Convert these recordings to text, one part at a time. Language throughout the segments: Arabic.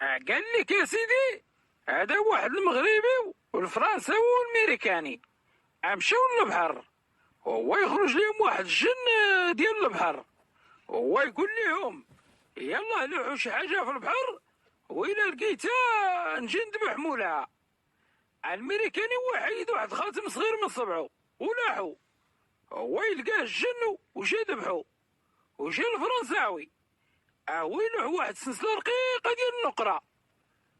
قال لك يا سيدي، هذا واحد المغربي والفرنساوي والميريكاني مشاو للبحر، وهو يخرج لهم واحد الجن ديال البحر، وهو يقول لهم يلا لوحوا شي حاجه في البحر وإلا لقيتها نجي نذبح مولها. الميريكاني هو حيد واحد خاتم صغير من صبعه ولاحو، هو يلقاه الجن وجا ذبحو. وجا الفرنساوي هو يلوح واحد السلسله رقيقه ديال النقره،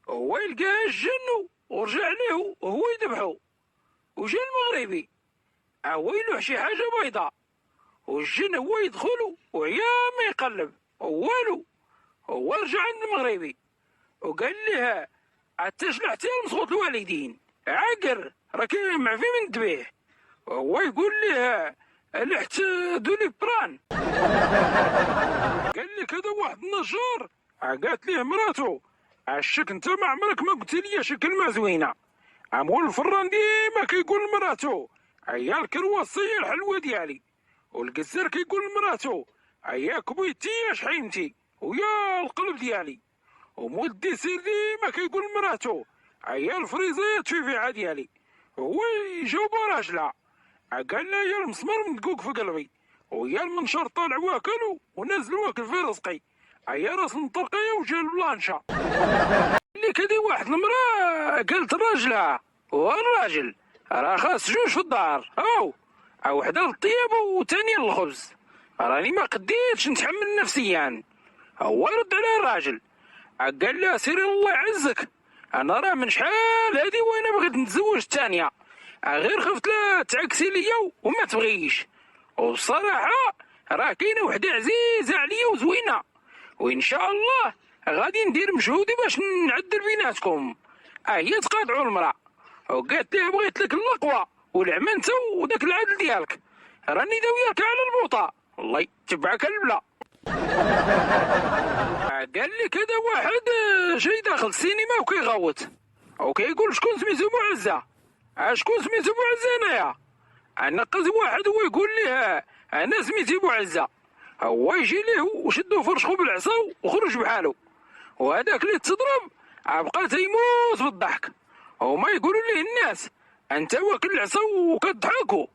هو يلقاه الجن ورجع ليه وهو يذبحو. وجا المغربي هو يلوح شي حاجه بيضاء، والجن هو يدخل وعيا ما يقلب والو. هو رجع عند المغربي وقال لها التشلحتي المسخوط الوالدين عاقر راك مع في من دبيه. وهو يقول لها لحت دولي بران. قال لك هذا واحد النجار، قالت ليه مراته عشك انت ما عمرك ما قلت لي شي كلمه زوينه. مول الفران ديما كيقول لمراته هيا الكرواسيه الحلوه ديالي، والقزار كيقول لمراته هيا كبيتي يا شحيمتي ويا القلب ديالي، ومول الديسير ديما كيقول لمراته هيا الفريزيات فيفيعه ديالي. هو يجاوب راجلها قال لها يا المسمار مدقوق في قلبي ويا المنشار طالع واكل ونازل واكل في رزقي، هيا راس المطرقيه وجا البلانشا. اللي كدي واحد المراه قالت لراجلها والراجل راه خاص جوج في الدار، او وحده للطياب وثانيه للخبز، راني ما قديتش نتحمل نفسيا. هو يرد على الراجل قال له سيري الله يعزك، انا راه من شحال هادي وانا بغيت نتزوج الثانيه، غير خفت لا تعكسي ليا وما تبغيش. وبصراحه راه كاينه وحده عزيزه عليا وزوينه، وان شاء الله غادي ندير مجهودي باش نعدل بيناتكم. هي تقاطعوا المراه وقالت ليه بغيت لك الاقوى والعمانته وداك العدل ديالك، راني داوياك على البوطه الله يتبعك البلا. قال لك هذا واحد جاي داخل السينما وكيغوت وكيقول شكون سميتو معزه، شكون سميتو معزه انايا. نقز واحد هو يقول ليه انا سميتي بوعزه، هو يجي ليه وشدو فرشخو بالعصا وخرج بحالو. وهذاك اللي تضرب بقى تيموت بالضحك، هما يقولوا ليه الناس انت واكل العصا وكتضحكوا،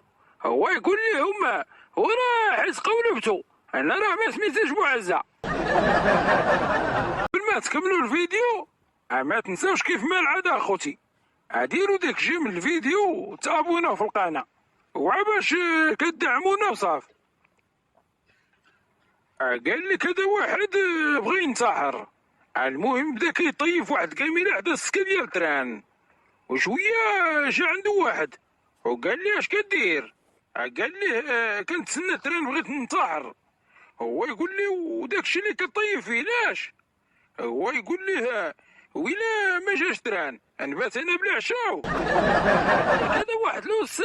هو يقول لهم وراه حيت قولبتو انا راه ما سميتيش بوعزه. قبل ما تكملوا الفيديو ما تنساوش كيف ما العاده اخوتي ديروا ديك جيم الفيديو وتابوناو في القناه وعباش كدعمونا وصافي. قال لك هذا واحد بغى ينتحر، المهم بدا كيطيف واحد الكاميرا حدا السكه ديال التران، وشويه جا عنده واحد وقال لي اش كدير. قال ليه كنتسنى التران بغيت ننتحر. هو يقول لي وداك الشيء اللي كطيف فيه لاش. هو يقول ليه ويلا ما جاش تران نبات انا بلا عشاو. هذا واحد الاستاذ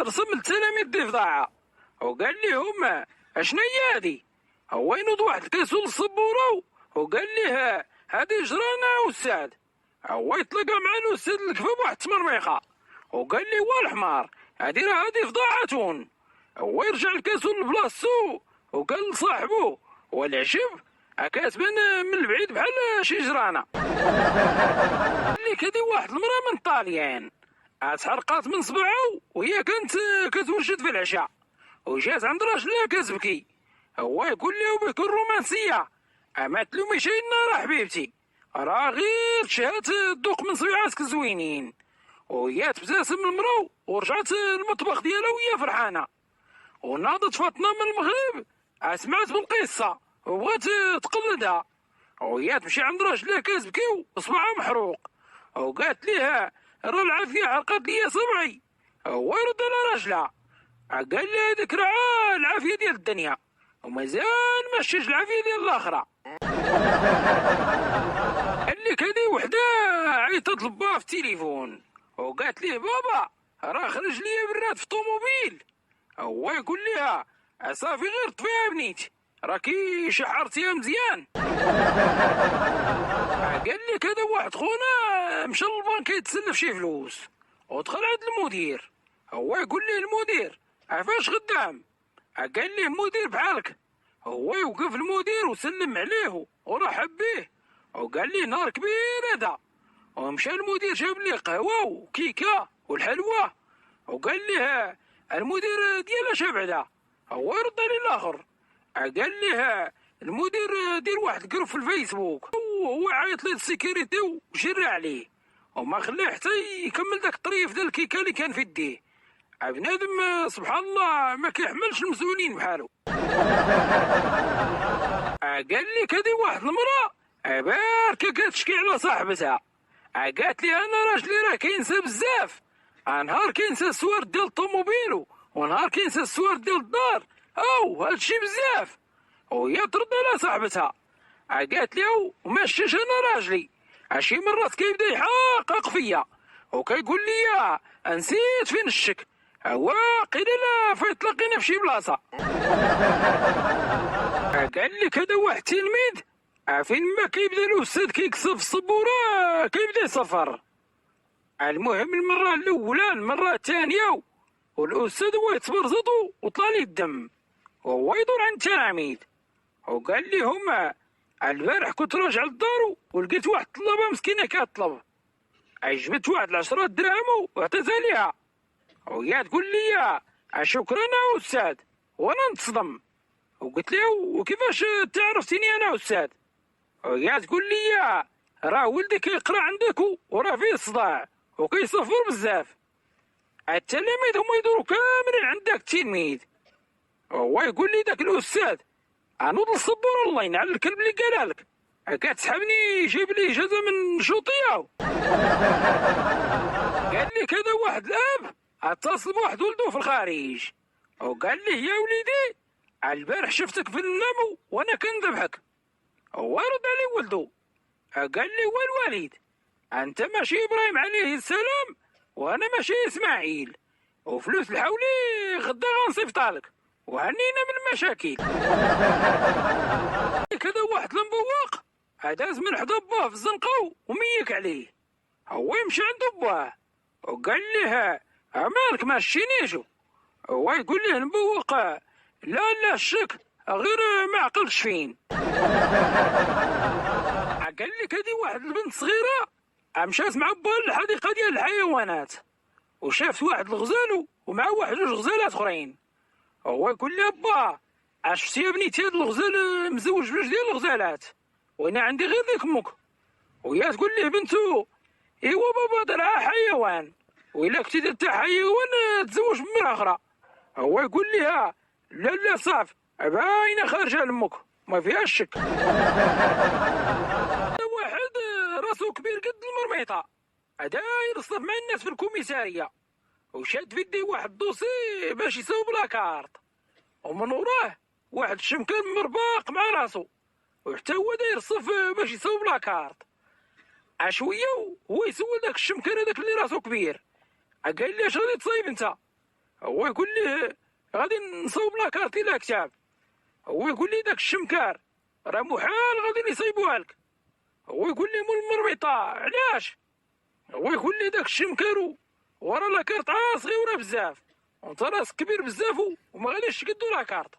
رسم التلاميذ ضفدعه وقال لهم اشنا هي هادي. هو ينوض واحد الكاسول السبوره وقال ليه هادي جرانا استاذ. هو يتلقى مع الاستاذ الكفا بواحد التمرميخه وقال لي والحمار هادي راه هادي فضاعتون. هو يرجع الكاسول لبلاصتو وقال لصاحبو والعجب كاتبان من البعيد بحال شي جرانه. اللي كدي واحد المراه من طاليان تحرقات من صباعو وهي كانت كتوجد في العشاء، وجات عند راجلها كتبكي. هو يقول له بكل رومانسيه ما تلوميش راه حبيبتي راه غير تشهات الذوق من صبيعاتك الزوينين. وهي تبتسم المرو ورجعت المطبخ ديالها وهي فرحانه. وناضت فاطمه من المغرب سمعت بالقصه وبغات تقلدها، وهي تمشي عند راجلها كتبكي وصبعها محروق وقالت ليه راه العافيه حرقت لي صبعي. هو يرد على راجلها قال لها هذيك راه العافيه ديال الدنيا ومازال ما شتيش العافيه ديال الاخره. قال لك هذه وحده عيطت لباها في التليفون وقالت ليه بابا راه خرج لي براد في الطوموبيل. هو يقول لها صافي غير طفيها بنيتي راكي شحرتيها مزيان. قال لك هذا واحد خونا مشى للبنك يتسلف شي فلوس ودخل عند المدير. هو يقول ليه المدير عفاش خدام. قال ليه مدير بحالك. هو يوقف المدير وسلم عليه ورحب به وقال لي نهار كبير هذا. ومشى المدير جاب لي قهوه وكيكه والحلوى، وقال ليه المدير ديال اش بعدا. هو رد عليه الاخر قال ليه المدير دير واحد جروب في الفيسبوك، وهو عيط لي السيكوريتي وجرى عليه وما خلاه حتى يكمل داك الطريف ديال الكيكه اللي كان في يديه. بنادم سبحان الله ما كيحملش المسؤولين بحالو. قال لك هذه واحد المراه باركه كتشكي على صاحبتها، قالت لي انا راجلي راه كينسى بزاف، نهار كينسى السوارد ديال الطوموبيلو ونهار كينسى السوارد ديال الدار، او هادشي بزاف. وهي ترد على صاحبتها قالت لي وماشيش انا راجلي، شي مرات كيبدا يحقق فيا وكيقول لي نسيت فين الشك، هو قيل لا فايت تلاقينا في شي بلاصه. قال لك هذا واحد تلميذ فين ما كيبدا الاستاذ كيكسب في السبوره كيبدا يصفر. المهم المره الاولى المره الثانيه والاستاذ هو يتبرزط وطلع لي الدم وهو يدور عند التلاميذ، وقال لهم البارح كنت راجع للدار ولقيت واحد الطلبه مسكينه كطلب، جبت واحد 10 دراهم وعطيتها ليها، وهي تقول لي شكرا يا استاذ، وانا نتصدم وقلت له وكيفاش تعرفتيني انا استاذ؟ وهي تقول لي راه ولدي كيقرا عندك وراه فيه الصداع وكيصفر بزاف، التلاميذ هما يدوروا كاملين عند داك التلميذ. هو يقول لي داك الاستاذ انوض الصبور الله ينعل الكلب اللي قالها لك، كتسحبني يجيب لي اجازه من شوطيه. قال لك هذا واحد الاب اتصل بواحد ولده في الخارج وقال لي يا وليدي البارح شفتك في المنام وانا كنذبحك. هو رد عليه ولده قال لي والوالد انت ماشي ابراهيم عليه السلام وانا ماشي اسماعيل، وفلوس الحولي غدا غنصيفطها لك وهنينا من المشاكل. كذا واحد المبوق داز من حدا باه في الزنقه وميك عليه، هو يمشي عند باه وقال ليه مالك ما شتينيش؟ هو يقول ليه المبوق لا الشك غير ما عقلتش فين. قال لك هذه واحد البنت صغيره مشات مع باه للحديقه ديال الحيوانات وشافت واحد الغزال ومع واحد جوج غزالات اخرين، هو يقول لها با شفتي يا بنيتي هاد الغزال مزوج بجوج ديال الغزالات وانا عندي غير ديك امك، وهي تقول ليه بنتو ايوا بابا درها حيوان وإلا كنتي درتها حيوان تزوج بمرأة اخرى. هو يقول لها لا صافي باينه خارجه لامك ما فيهاش شك. واحد راسو كبير قد المرميطه داير يصطف مع الناس في الكوميساريه وشاد في يديه واحد الدوسي باش يصوب لاكارت، ومن وراه واحد الشمكان مرباق مع راسو وحتى هو داير الصف باش يصوب لاكارت. عشويه هو يسول داك الشمكان هذاك اللي راسو كبير قال لي اش غادي تصايب انت؟ هو يقول ليه غادي نصوب لاكارت الى كتاب. هو يقول لي داك الشمكار راه محال غادي يصايبوها لك. هو يقول لي مول المربيطه علاش؟ هو يقول لي داك الشمكار ورا لاكارت صغيره بزاف وانت راسك كبير بزاف وما غاديش تقدو لاكارت.